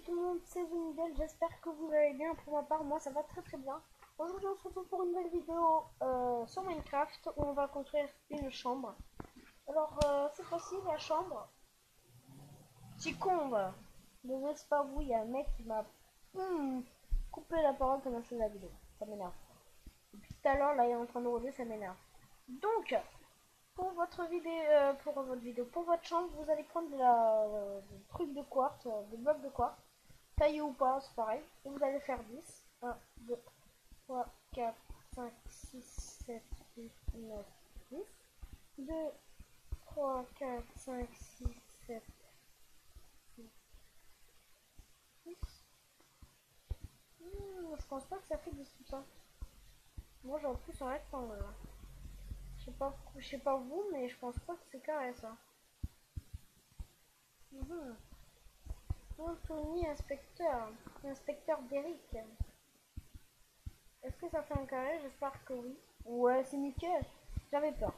tout le monde, c'est Zunidel, j'espère que vous allez bien. Pour ma part, moi ça va très très bien. Aujourd'hui on se retrouve pour une nouvelle vidéo sur Minecraft où on va construire une chambre. Alors cette fois-ci la chambre, petit comble, désolé c'est pas vous, il y a un mec qui m'a coupé la parole pendant que je faisais la vidéo, ça m'énerve. Depuis tout à l'heure là il est en train de rôder, ça m'énerve. Donc pour pour votre chambre, vous allez prendre du truc de quartz, des blocs de quartz, taillé ou pas, c'est pareil. Et vous allez faire 10. 1, 2, 3, 4, 5, 6, 7, 8, 9, 10. 2, 3, 4, 5, 6, 7, 8, 10. Je pense pas que ça fait 10 tout ça. Moi j'ai en plus un rectangle là. Je sais pas vous, mais je pense pas que c'est carré ça. Anthony, inspecteur d'Eric. Est-ce que ça fait un carré? J'espère que oui. Ouais, c'est nickel. J'avais peur.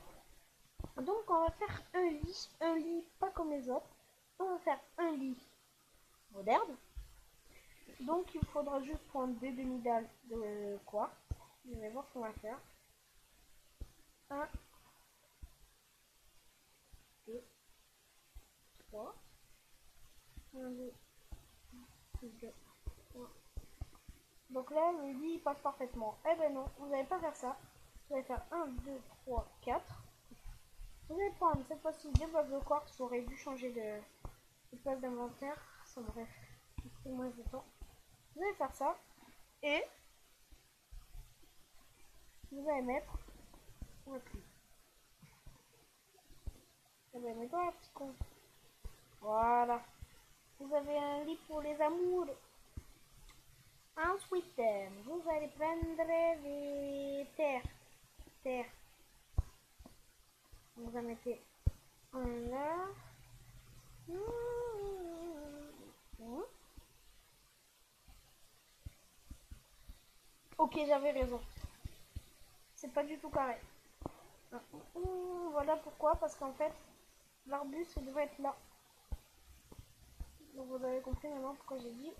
Donc on va faire un lit pas comme les autres. On va faire un lit moderne. Donc il faudra juste prendre deux demi-dalles de quartz. Vous allez voir ce qu'on va faire. 1, 2, 3. 1, 2, 3. Donc là, le lit passe parfaitement. Eh ben non, vous n'allez pas faire ça. Vous allez faire 1, 2, 3, 4. Vous allez prendre cette fois-ci deux blocs de quartz. J'aurais dû changer de place d'inventaire. Ça m'aurait pris moins de temps. Vous allez faire ça. Et vous allez mettre votre lit. Eh ben, mets-toi là, petit con. Voilà. Vous avez un lit pour les amours. Ensuite, vous allez prendre les terres. Vous en mettez un là. Ok, j'avais raison. C'est pas du tout carré. Voilà pourquoi, parce qu'en fait, l'arbuste devrait être là. Donc vous avez compris maintenant pourquoi j'ai dit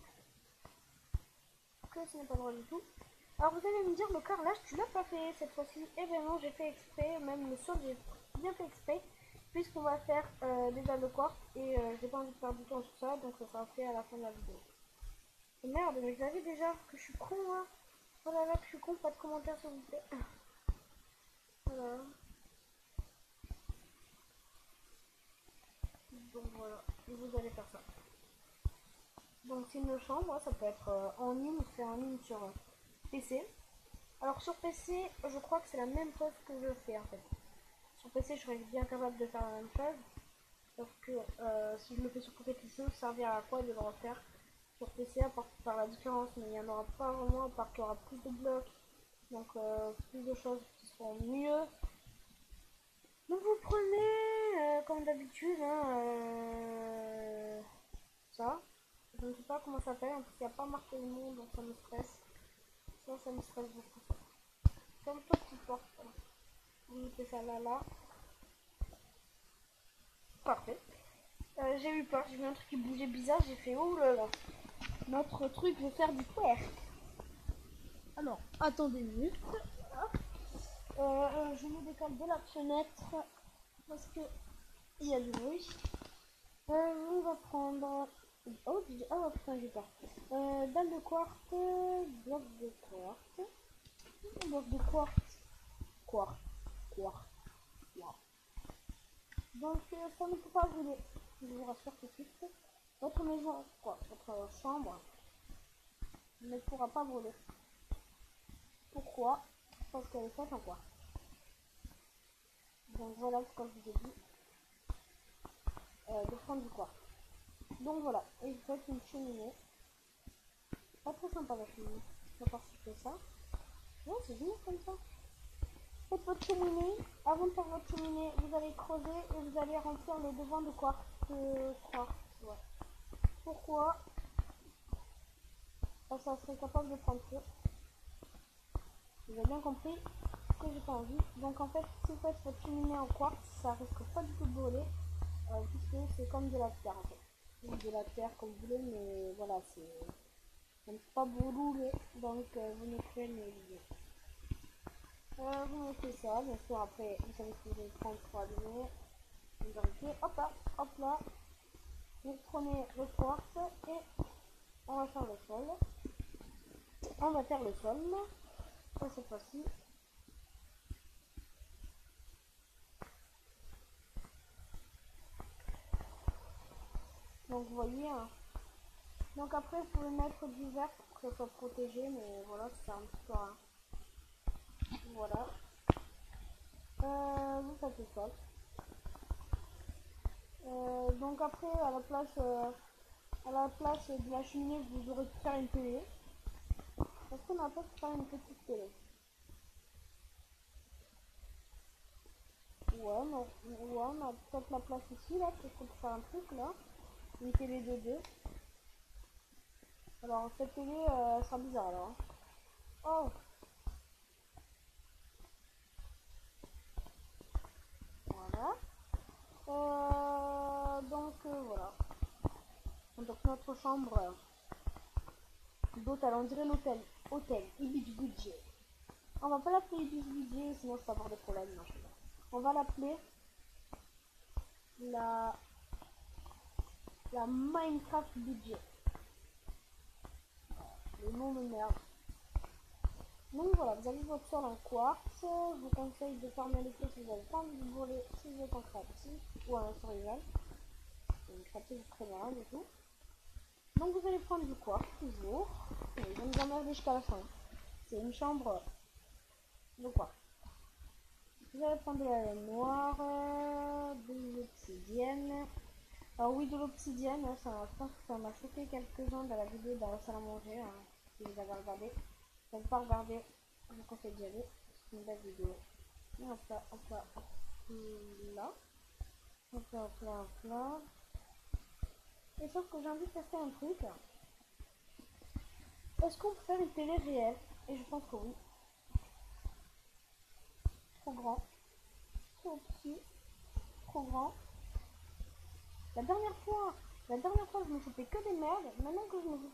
que ce n'est pas droit du tout. Alors vous allez me dire, le carrelage, tu l'as pas fait cette fois-ci. Eh bien non, j'ai fait exprès, même le sol, j'ai bien fait exprès, puisqu'on va faire déjà le quartz, et j'ai pas envie de perdre du temps sur ça, donc ça sera fait à la fin de la vidéo. Et merde, mais vous savez déjà que je suis con, hein. Oh là là, que je suis con, pas de commentaires s'il vous plaît. Voilà. Donc voilà, et vous allez faire ça. Donc c'est une chambre, ça peut être en ligne, c'est en ligne sur PC. Alors sur PC, je crois que c'est la même chose que je fais en fait. Sur PC, je serais bien capable de faire la même chose. Sauf que si je le fais sur compétition, ça servira à quoi de le refaire sur PC à part faire la différence. Mais il n'y en aura pas vraiment, à part qu'il y aura plus de blocs. Donc plus de choses qui seront mieux. Donc vous prenez comme d'habitude ça. Je ne sais pas comment ça s'appelle, en plus il n'y a pas marqué le nom, donc ça me stresse. Ça me stresse beaucoup. Comme toi tu portes. Vous mettez ça là. Parfait. J'ai eu peur, j'ai vu un truc qui bougeait bizarre, j'ai fait oh là là. Notre truc veut faire du twerk. Alors, attendez une minute. Je me décale de la fenêtre parce que il y a du bruit. On va prendre. Oh putain, j'ai peur. Dalle de quartz, bloc de quartz, bloc de quartz. Donc ça ne peut pas brûler. Je vous rassure tout de suite. Votre maison, votre chambre ne pourra pas brûler. Pourquoi? Parce qu'elle est faite en quoi? Donc voilà pourquoi je vous ai dit de prendre du quartz. Donc voilà, et vous faites une cheminée. Pas très sympa la cheminée. On va participer ça. Non, c'est bien comme ça. Faites votre cheminée. Avant de faire votre cheminée, vous allez creuser et vous allez remplir le devant de quartz. Ouais. Pourquoi? Parce que ça serait capable de prendre feu. Vous avez bien compris que j'ai pas envie. Donc en fait, si vous faites votre cheminée en quartz, ça risque pas du tout de brûler. Puisque c'est comme de la pierre en fait. ou de la terre comme vous voulez, mais voilà, c'est pas brûler, donc vous mettrez les vidéos. Vous mettez ça, bien sûr, après vous savez que vous allez prendre pour allumer, vous vérifiez, hop là, vous prenez le quartz et on va faire le sol. On va faire le sol, cette fois-ci. Donc vous voyez, hein. Donc après vous pouvez mettre du vert pour que ça soit protégé, mais voilà, c'est un petit peu rien. Voilà. Vous faites le sol. Donc après à la place de la cheminée vous aurez pu faire une télé. Parce qu'on a pas pu faire une petite télé. Ouais, on a peut-être la place ici là, peut-être pour faire un truc là. Une télé de 2. Alors cette télé sera bizarre là. Oh, voilà. Voilà. Donc notre chambre d'hôtel, on dirait l'hôtel. Hôtel, Ibis Budget. On va pas l'appeler Ibis Budget, sinon ça va avoir des problèmes. Non, on va l'appeler la Minecraft Budget. Le nom de merde. Donc voilà, vous avez votre sol en quartz. Je vous conseille de fermer les pieds si vous avez pas envie de voler, si vous êtes en créatif ou en survival. Une créative, vous prenez rien du tout. Donc vous allez prendre du quartz toujours. Et je vais nous emmerder jusqu'à la fin. C'est une chambre de quartz. Vous allez prendre de la laine noire, de l'obsidienne. Alors oui, de l'obsidienne, je pense que ça m'a choqué quelques-uns dans la vidéo dans la salle à manger. Hein, si vous avez regardé. Si vous n'avez pas regardé, je vous conseille d'y aller. C'est une belle vidéo. Et hop là, hop là, hop là. Hop là, hop là, hop là. Et sauf que j'ai envie de tester un truc. Est-ce qu'on peut faire une télé réelle? Et je pense que oui. Trop grand. Trop petit. Trop grand. La dernière fois, je me chopais que des merdes. Maintenant que je me fais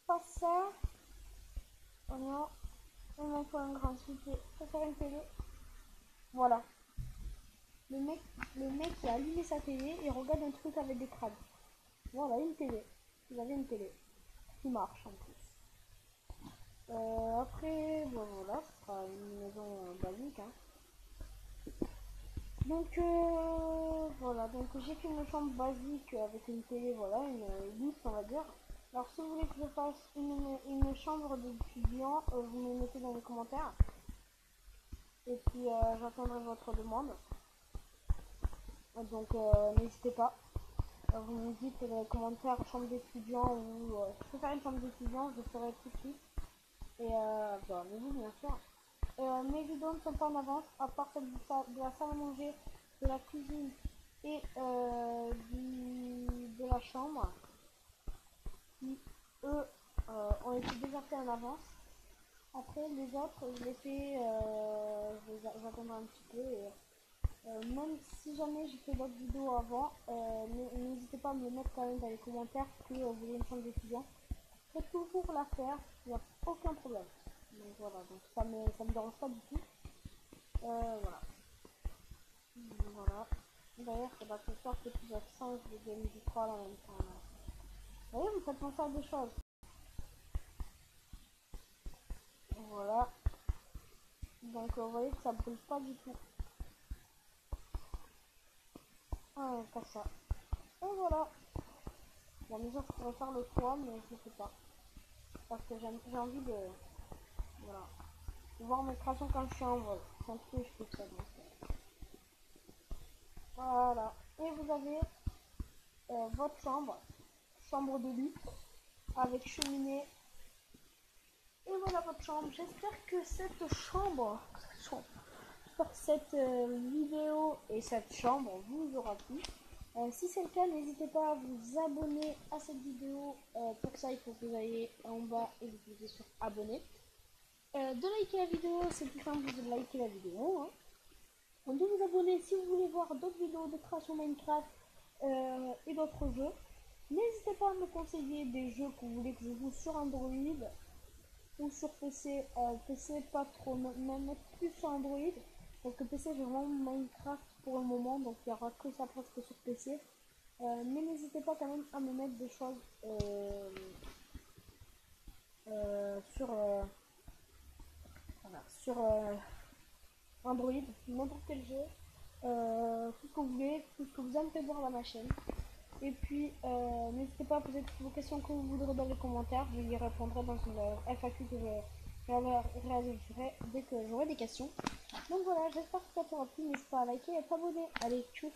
pas ça, oh non, il m'en faut un grand souper. Pour faire une télé. Voilà. Le mec qui a allumé sa télé et regarde un truc avec des crabes. Voilà, une télé. Vous avez une télé qui marche en plus. Après, bon, voilà, ce sera une maison basique. Hein. Donc voilà, donc j'ai fait une chambre basique avec une télé, voilà, une luxe on va dire. Alors si vous voulez que je fasse une chambre d'étudiant, vous me mettez dans les commentaires. Et puis j'attendrai votre demande. Donc n'hésitez pas. Vous me dites dans les commentaires chambre d'étudiant ou je peux faire une chambre d'étudiant, je le ferai tout de suite. Et bah, mais oui bien sûr. Mes vidéos ne sont pas en avance, à part celle de la salle à manger, de la cuisine et de la chambre, qui eux ont été déjà faits en avance. Après les autres, je les fais, j'attendrai un petit peu. Et, même si jamais j'ai fait d'autres vidéos avant, n'hésitez pas à me le mettre quand même dans les commentaires que vous voulez une chambre d'étudiant. Je peux toujours la faire, il n'y a aucun problème. Donc voilà, donc ça me dérange pas du tout. Voilà. Voilà. D'ailleurs, c'est pas ce soir que tu vas 5 de game du 3 en même temps. Vous voyez, vous faites penser à des choses. Voilà. Donc vous voyez que ça brûle pas du tout. Ah, pas ça. Et voilà. Bon, déjà, je pourrais faire le toit, mais je ne sais pas. Parce que j'ai envie de... Voilà. Voir mes créations quand je suis en vol. C'est un peu je trouve ça. Donc, voilà. Et vous avez votre chambre. Chambre de luxe. Avec cheminée. Et voilà votre chambre. J'espère que cette chambre... J'espère que cette vidéo et cette chambre vous aura plu. Si c'est le cas, n'hésitez pas à vous abonner à cette vidéo. Pour ça, il faut que vous ayez en bas et vous cliquez sur abonner. De liker la vidéo, c'est plus simple de liker la vidéo. Hein. Donc de vous abonner si vous voulez voir d'autres vidéos de création Minecraft et d'autres jeux. N'hésitez pas à me conseiller des jeux que vous voulez que je joue sur Android ou sur PC. PC pas trop, même plus sur Android. Parce que PC j'ai vraiment Minecraft pour le moment, donc il n'y aura que ça presque sur PC. Mais n'hésitez pas quand même à me mettre des choses sur, voilà, sur Android, n'importe quel jeu, tout ce que vous voulez, tout ce que vous aimez voir dans ma chaîne. Et puis, n'hésitez pas à poser toutes vos questions que vous voudrez dans les commentaires. Je y répondrai dans une FAQ que je réaliserai dès que j'aurai des questions. Donc voilà, j'espère que ça t'aura plu. N'hésite pas à liker et à t'abonner. Allez, tchuss!